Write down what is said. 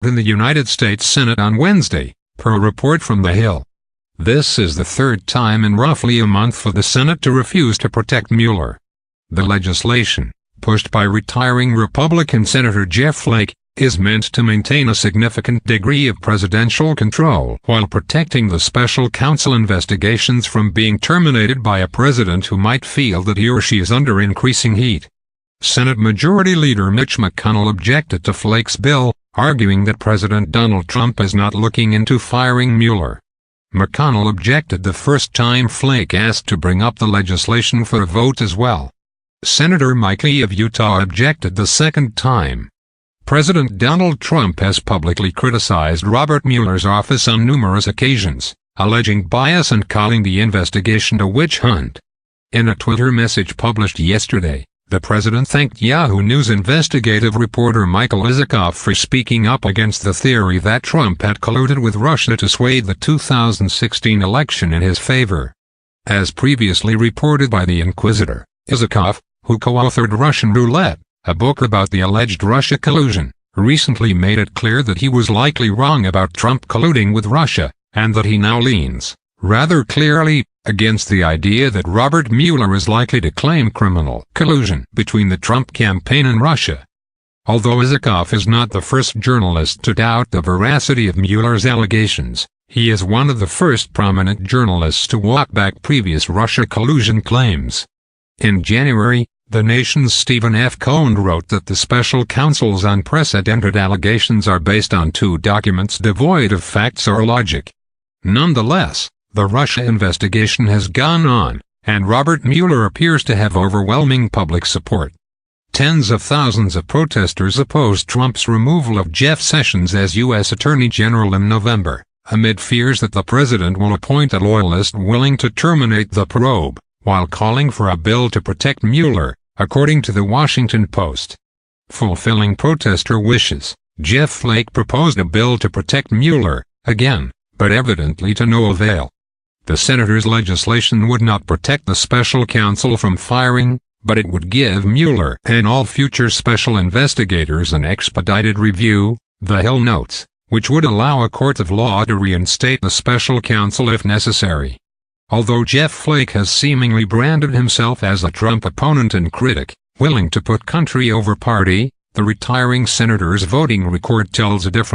in the United States Senate on Wednesday, per a report from The Hill. This is the third time in roughly a month for the Senate to refuse to protect Mueller. The legislation, pushed by retiring Republican Senator Jeff Flake, is meant to maintain a significant degree of presidential control while protecting the special counsel investigations from being terminated by a president who might feel that he or she is under increasing heat. Senate Majority Leader Mitch McConnell objected to Flake's bill, arguing that President Donald Trump is not looking into firing Mueller. McConnell objected the first time Flake asked to bring up the legislation for a vote as well. Senator Mike Lee of Utah objected the second time. President Donald Trump has publicly criticized Robert Mueller's office on numerous occasions, alleging bias and calling the investigation a witch hunt. In a Twitter message published yesterday, the president thanked Yahoo News investigative reporter Michael Isikoff for speaking up against the theory that Trump had colluded with Russia to sway the 2016 election in his favor. As previously reported by The Inquirer, Isikoff, who co-authored Russian Roulette, a book about the alleged Russia collusion, recently made it clear that he was likely wrong about Trump colluding with Russia, and that he now leans, rather clearly, against the idea that Robert Mueller is likely to claim criminal collusion between the Trump campaign and Russia. Although Isikoff is not the first journalist to doubt the veracity of Mueller's allegations, he is one of the first prominent journalists to walk back previous Russia collusion claims. In January, The Nation's Stephen F. Cohen wrote that the special counsel's unprecedented allegations are based on two documents devoid of facts or logic. Nonetheless, the Russia investigation has gone on, and Robert Mueller appears to have overwhelming public support. Tens of thousands of protesters opposed Trump's removal of Jeff Sessions as U.S. Attorney General in November, amid fears that the president will appoint a loyalist willing to terminate the probe, while calling for a bill to protect Mueller, according to The Washington Post. Fulfilling protester wishes, Jeff Flake proposed a bill to protect Mueller, again, but evidently to no avail. The senator's legislation would not protect the special counsel from firing, but it would give Mueller and all future special investigators an expedited review, The Hill notes, which would allow a court of law to reinstate the special counsel if necessary. Although Jeff Flake has seemingly branded himself as a Trump opponent and critic, willing to put country over party, the retiring senator's voting record tells a different